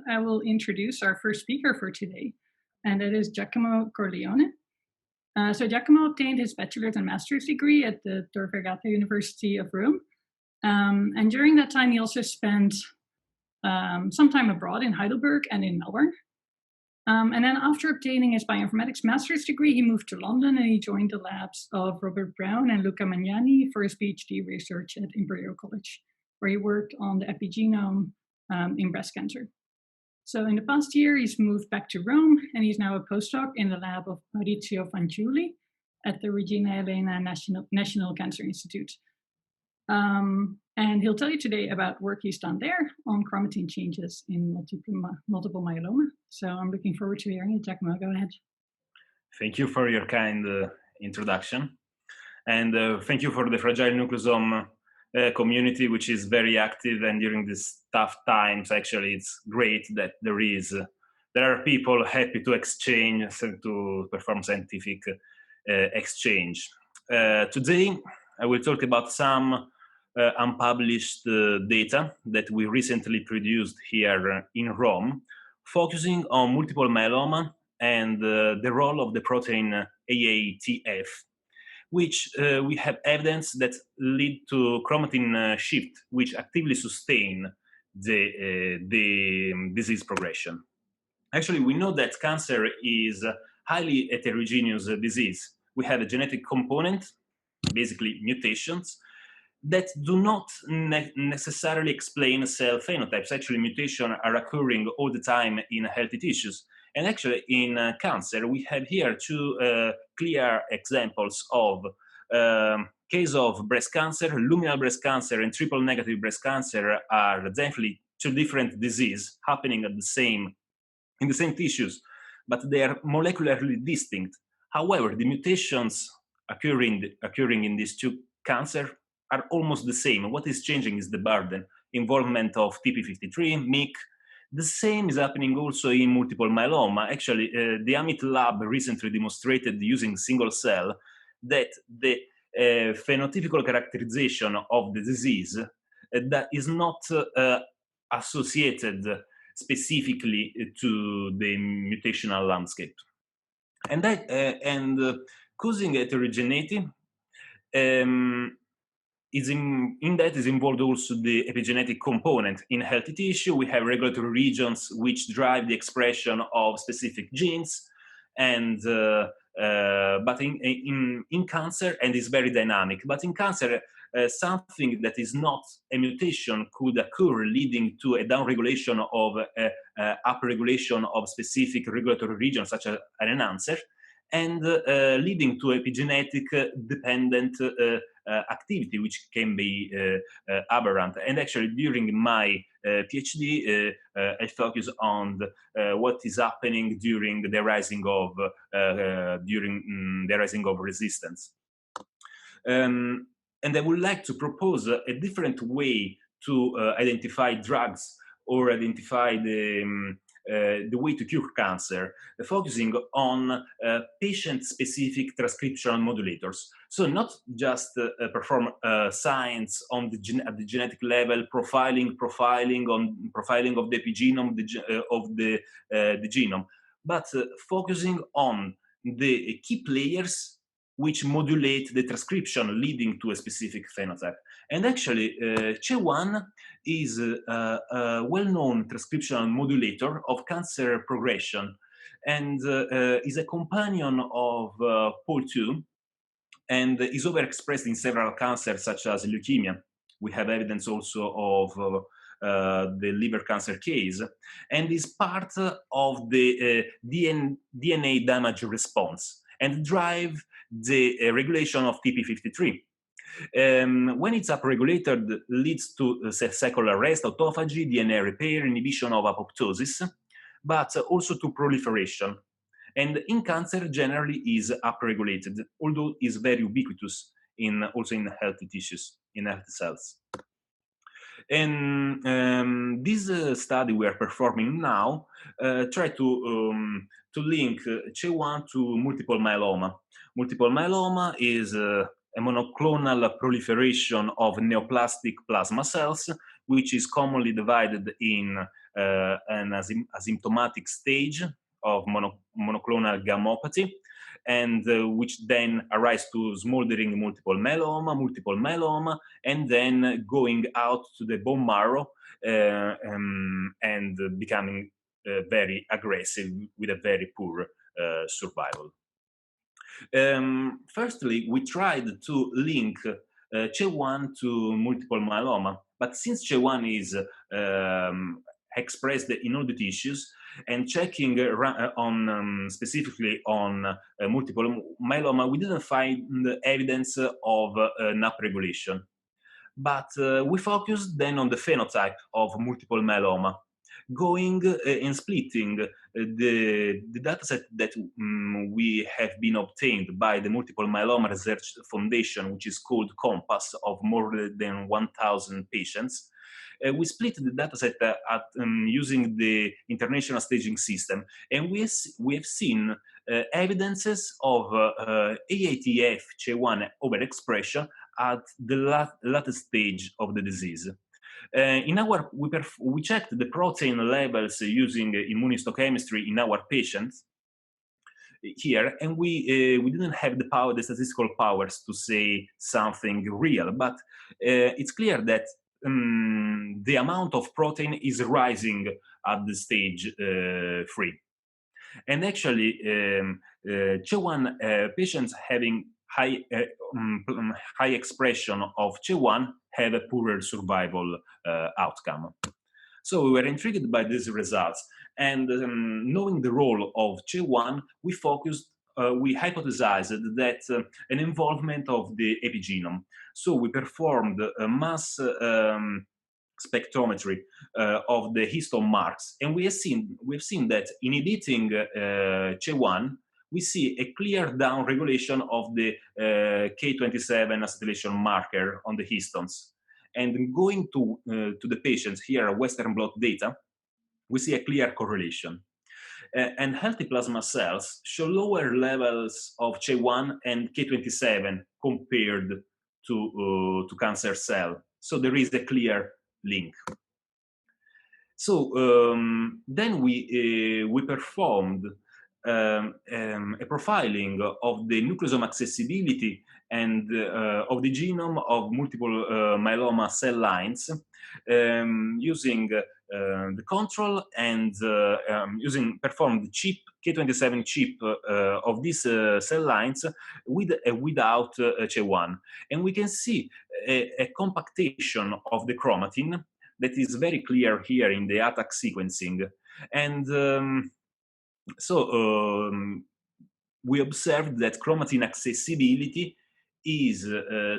I will introduce our first speaker for today, and that is Giacomo Corleone. So Giacomo obtained his bachelor's and master's degree at the Tor Vergata University of Rome. And during that time, he also spent some time abroad in Heidelberg and in Melbourne. And then after obtaining his bioinformatics master's degree, he moved to London and he joined the labs of Robert Brown and Luca Magnani for his PhD research at Imperial College, where he worked on the epigenome in breast cancer. So in the past year, he's moved back to Rome, and he's now a postdoc in the lab of MAURIZio Fanciulli at the Regina Elena National Cancer Institute. And he'll tell you today about work he's done there on chromatin changes in multiple myeloma. So I'm looking forward to hearing it. Giacomo, go ahead. Thank you for your kind introduction. And thank you for the Fragile Nucleosome community, which is very active, and during these tough times, actually, it's great that there are people happy to exchange, to perform scientific exchange. Today, I will talk about some unpublished data that we recently produced here in Rome, focusing on multiple myeloma and the role of the protein AATF, which we have evidence that lead to chromatin shift, which actively sustain the disease progression. Actually, we know that cancer is a highly heterogeneous disease. We have a genetic component, basically mutations, that do not necessarily explain cell phenotypes. Actually, mutations are occurring all the time in healthy tissues. And actually, in cancer, we have here two clear examples of case of breast cancer. Luminal breast cancer and triple negative breast cancer are definitely two different diseases happening at in the same tissues, but they are molecularly distinct. However, the mutations occurring in these two cancers are almost the same. What is changing is the burden, involvement of TP53, MYC. The same is happening also in multiple myeloma. Actually, the Amit lab recently demonstrated using single cell that the phenotypical characterization of the disease that is not associated specifically to the mutational landscape. And causing heterogeneity in that is involved also the epigenetic component. In healthy tissue, we have regulatory regions which drive the expression of specific genes, and but in cancer, and is very dynamic. But in cancer, something that is not a mutation could occur, leading to a downregulation of upregulation of specific regulatory regions, such as an enhancer, and leading to epigenetic dependent activity, which can be aberrant. And actually, during my PhD, I focus on what is happening during the rising of resistance. And I would like to propose a different way to identify drugs or identify the way to cure cancer, focusing on patient-specific transcriptional modulators. So not just perform science on at the genetic level, profiling of the epigenome of the genome, but focusing on the key players which modulate the transcription, leading to a specific phenotype. And actually, CHE1 is a well-known transcriptional modulator of cancer progression, and is a companion of POL2, and is overexpressed in several cancers, such as leukemia. We have evidence also of the liver cancer case, and is part of the DNA damage response, and drive the regulation of TP53. When it's upregulated, leads to cycle arrest, autophagy, DNA repair, inhibition of apoptosis, but also to proliferation. And in cancer, generally is upregulated, although is very ubiquitous also in healthy tissues, in healthy cells. And this study we are performing now try to link CHE1 to multiple myeloma. Multiple myeloma is a monoclonal proliferation of neoplastic plasma cells, which is commonly divided in an asymptomatic stage of monoclonal gammopathy, and which then arise to smoldering multiple myeloma, and then going out to the bone marrow and becoming very aggressive with a very poor survival. Firstly, we tried to link CHE1 to multiple myeloma, but since CHE1 is expressed in all the tissues, and checking on specifically on multiple myeloma, we didn't find evidence of an upregulation. But we focused then on the phenotype of multiple myeloma, going and splitting the dataset that we have been obtained by the Multiple Myeloma Research Foundation, which is called COMPASS, of more than 1,000 patients. We split the dataset using the international staging system, and we have seen evidences of AATF-CHE1 overexpression at the latest stage of the disease. We checked the protein levels using immunohistochemistry in our patients here, and we didn't have the statistical powers to say something real, but it's clear that the amount of protein is rising at the stage 3. And actually, CHE1 patients having high expression of CHE1 have a poorer survival outcome. So we were intrigued by these results, and knowing the role of CHE1, we hypothesized that an involvement of the epigenome. So we performed a mass spectrometry of the histone marks, and we've seen that inhibiting CHE1, we see a clear downregulation of the K27 acetylation marker on the histones. And going to the patients here, Western blot data, we see a clear correlation. And healthy plasma cells show lower levels of CHE1 and K27 compared to cancer cell. So there is a clear link. So then we performed a profiling of the nucleosome accessibility and of the genome of multiple myeloma cell lines using the control and performed chip K27 chip of these cell lines with without CHE1, and we can see a compactation of the chromatin that is very clear here in the ATAC sequencing, and we observed that chromatin accessibility is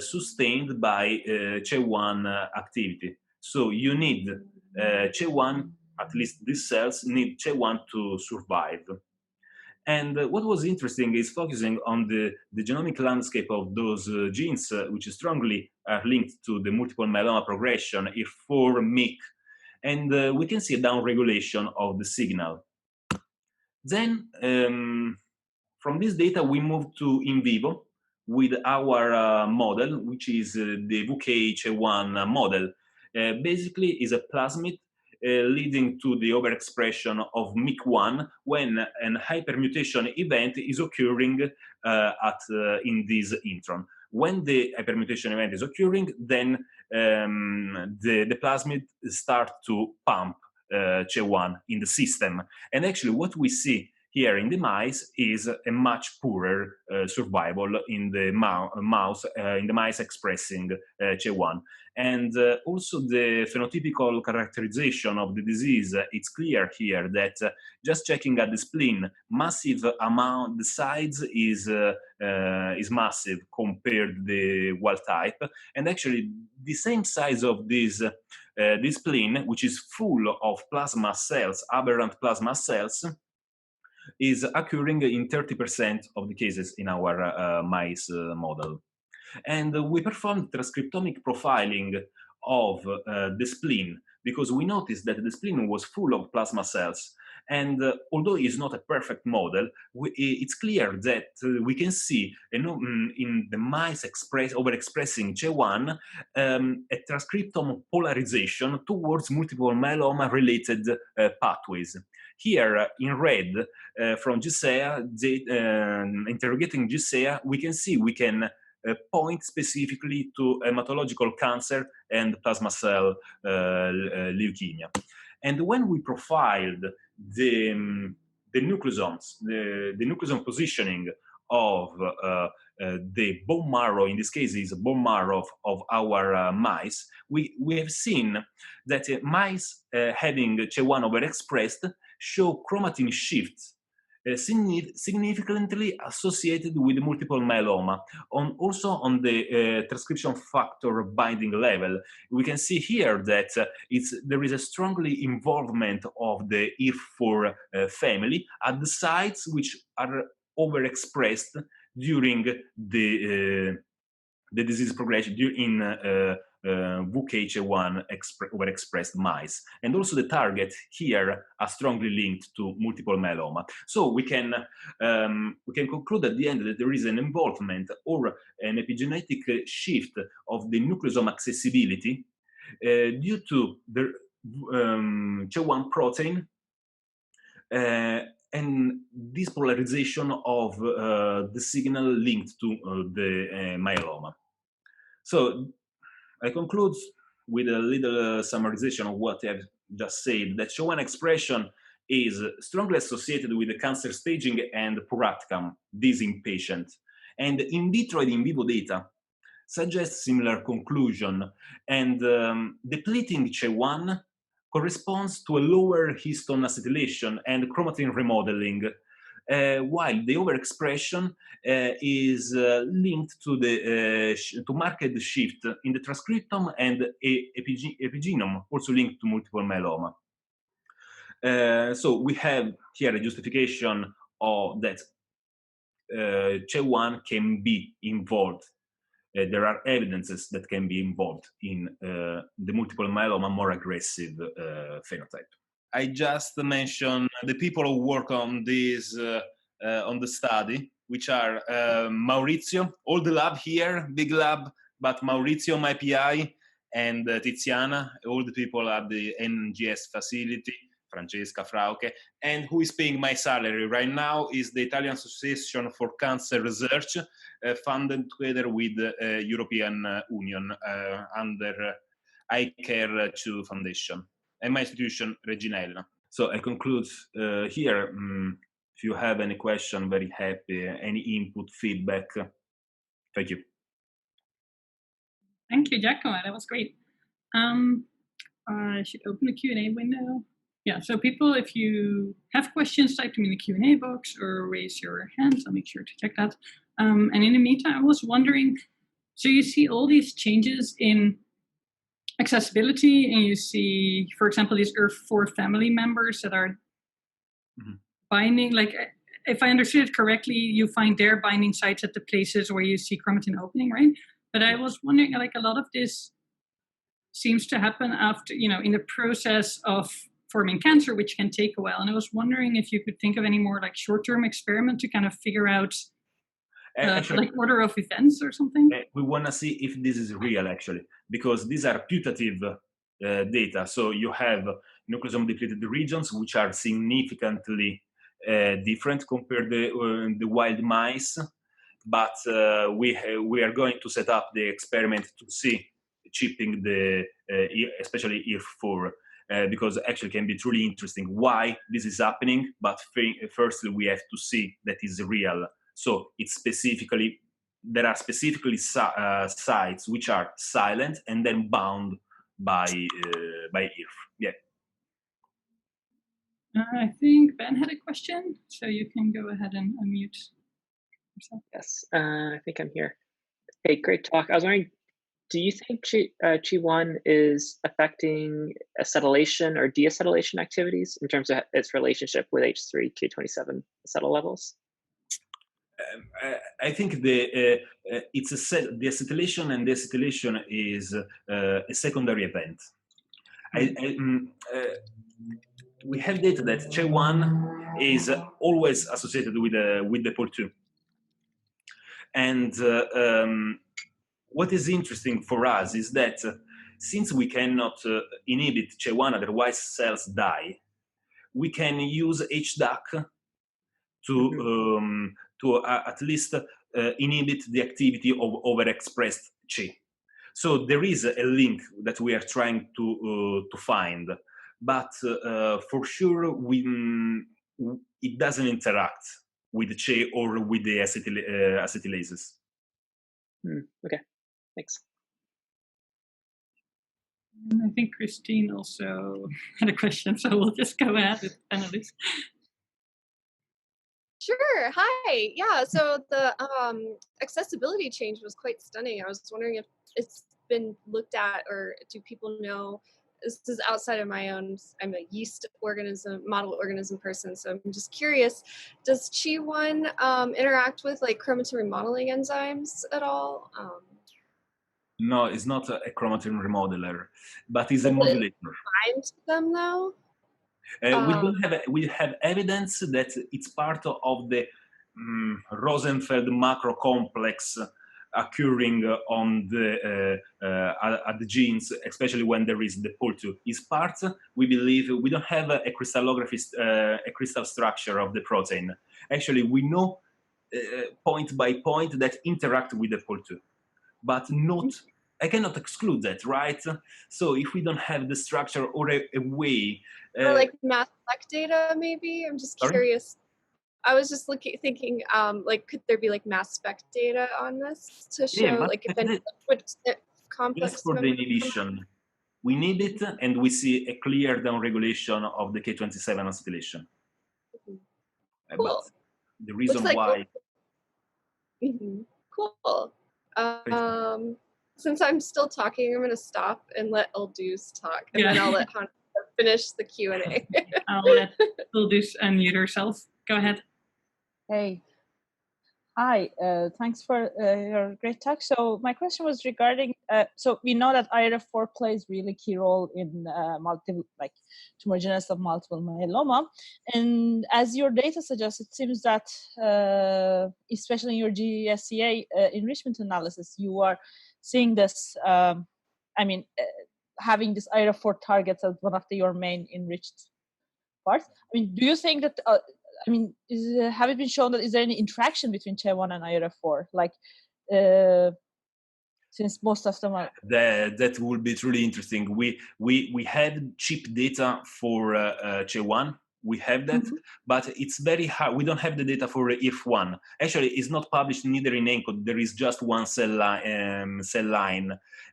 sustained by CHE1 activity. So you need CHE1, at least these cells need CHE1 to survive. And what was interesting is focusing on the genomic landscape of those genes, which strongly are linked to the multiple myeloma progression, IR4, MYC, and we can see a downregulation of the signal. Then, from this data, we moved to in vivo with our model, which is the VUK-CHE1 model. Basically, is a plasmid leading to the overexpression of MYC1 when a hypermutation event is occurring in this intron. When the hypermutation event is occurring, then the plasmid start to pump CHE1 in the system. And actually what we see here in the mice is a much poorer survival in the mice expressing CHE1. And also the phenotypical characterization of the disease, it's clear here that just checking at the spleen, massive amount, the size is massive compared to the wild type. And actually the same size of this spleen, which is full of plasma cells, aberrant plasma cells, is occurring in 30% of the cases in our mice model. And we performed transcriptomic profiling of the spleen because we noticed that the spleen was full of plasma cells. And although it's not a perfect model, it's clear that we can see in the mice overexpressing CHE1 a transcriptome polarization towards multiple myeloma related pathways. Here in red from GSEA, interrogating GSEA, we can see we can point specifically to hematological cancer and plasma cell leukemia. And when we profiled the nucleosomes, the nucleosome positioning of the bone marrow, in this case is bone marrow of our mice, we have seen that mice having CHE1 overexpressed show chromatin shifts significantly associated with multiple myeloma, also on the transcription factor binding level. We can see here that there is a strongly involvement of the ERF4 family at the sites which are overexpressed during the disease progression in VUK-CHE1 overexpressed mice. And also the target here are strongly linked to multiple myeloma. So we can conclude at the end that there is an involvement or an epigenetic shift of the nucleosome accessibility due to the CHE1 protein and this polarization of the signal linked to the myeloma. So I conclude with a little summarization of what I've just said, that CHE1 expression is strongly associated with the cancer staging and poor outcome, this in patients. And in vitro and in vivo data suggest similar conclusion, and depleting CHE1 corresponds to a lower histone acetylation and chromatin remodeling, while the overexpression is linked to the marked shift in the transcriptome and epigenome, also linked to multiple myeloma. So we have here a justification of that CHE1 can be involved. There are evidences that can be involved in the multiple myeloma more aggressive phenotype. I just mentioned the people who work on this, on the study, which are Maurizio, all the lab here, big lab, but Maurizio, my PI, and Tiziana, all the people at the NGS facility, Francesca Frauke, and who is paying my salary right now is the Italian Association for Cancer Research, funded together with the European Union under iCare 2 Foundation, and my institution, Reginella. So I conclude here. If you have any question, very happy, any input, feedback, thank you. Thank you, Giacomo, that was great. I should open the Q&A window. Yeah, so people, if you have questions, type them in the Q&A box or raise your hands. I'll make sure to check that. And in the meantime, I was wondering, so you see all these changes in accessibility, and you see, for example, these ERF4 family members that are binding, like, if I understood it correctly, you find their binding sites at the places where you see chromatin opening, right? But I was wondering, like, a lot of this seems to happen after, you know, in the process of forming cancer, which can take a while. And I was wondering if you could think of any more like short-term experiment to kind of figure out actually, like order of events or something. We want to see if this is real, actually, because these are putative data. So you have nucleosome depleted regions which are significantly different compared to the wild mice. But we are going to set up the experiment to see chipping the especially ERF4. Because actually can be truly interesting why this is happening. But firstly, we have to see that is real. So it's specifically, there are specifically sites which are silent and then bound by ERF. Yeah. I think Ben had a question, so you can go ahead and unmute yourself. Yes, I think I'm here. Hey, great talk. I was wondering, do you think CHE1 is affecting acetylation or deacetylation activities in terms of its relationship with H3 K27 acetyl levels? I think the acetylation and deacetylation is a secondary event. we have data that CHE1 is always associated with the POL2. And what is interesting for us is that since we cannot inhibit CHE1, otherwise cells die, we can use HDAC to at least inhibit the activity of overexpressed CHE. So there is a link that we are trying to find, but for sure it doesn't interact with the CHE or with the acetylases. Okay, thanks. And I think Christine also had a question, so we'll just go ahead with panelists. Sure. Hi. Yeah. So the accessibility change was quite stunning. I was wondering if it's been looked at, or do people know? This is outside of my own. I'm a yeast organism, model organism person, so I'm just curious. Does CHE1 interact with like chromatin remodeling enzymes at all? No, it's not a chromatin remodeler, but it's a modulator. Bind them though? We have evidence that it's part of the Rosenfeld macro complex occurring on the at the genes, especially when there is the POL2. Is part, we believe, we don't have a crystallography, a crystal structure of the protein. Actually, we know point by point that interact with the POL2, but not. I cannot exclude that, right? So if we don't have the structure or a way, or like mass spec data, maybe. I'm just curious. I was just thinking, like, could there be like mass spec data on this to show, like, if any complex? Just for the inhibition, we need it, and we see a clear downregulation of the K27 acetylation. Cool. But the reason why. Cool. Since I'm still talking, I'm going to stop and let Ildus talk, and then I'll let Hans finish the Q&A. I'll let Ildus unmute herself. Go ahead. Hey. Hi, thanks for your great talk. So my question was regarding, so we know that IRF4 plays really key role in tumorigenesis of multiple myeloma. And as your data suggests, it seems that, especially in your GSCA enrichment analysis, you are seeing this, having this IRF4 targets as one of your main enriched parts. I mean, do you think that, have it been shown that is there any interaction between CHE1 and IRF4? Like, since most of them are... That would be truly interesting. We had cheap data for CHE1. We have that, but it's very hard. We don't have the data for IRF1. Actually, it's not published neither in ENCODE. There is just one cell line.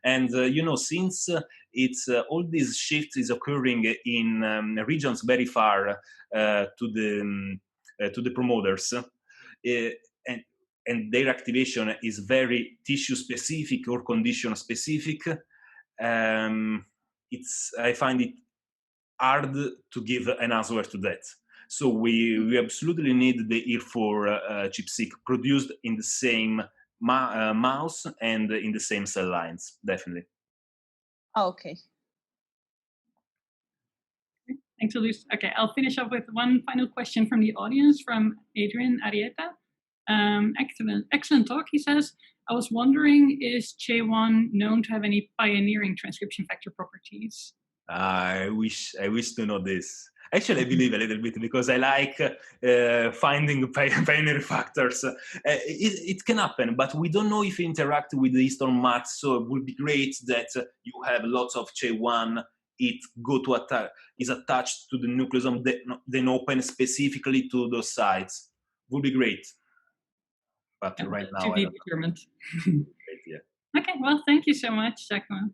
And, since it's all these shifts is occurring in regions very far to the promoters, and their activation is very tissue specific or condition specific, I find it hard to give an answer to that. So we absolutely need the IRF4 ChIP-seq produced in the same mouse and in the same cell lines, definitely. Oh, okay. Thanks, Ildus. Okay, I'll finish up with one final question from the audience, from Adrian Arieta. Excellent talk, he says. I was wondering, is CHE1 known to have any pioneering transcription factor properties? I wish to know this. Actually, I believe a little bit, because I like finding pioneering factors. It can happen, but we don't know if it interacts with the histone marks. So it would be great that you have lots of CHE1. It is attached to the nucleosome, then open specifically to those sites. Would be great. But right now, to be determined. Yeah. Okay, well, thank you so much, Giacomo.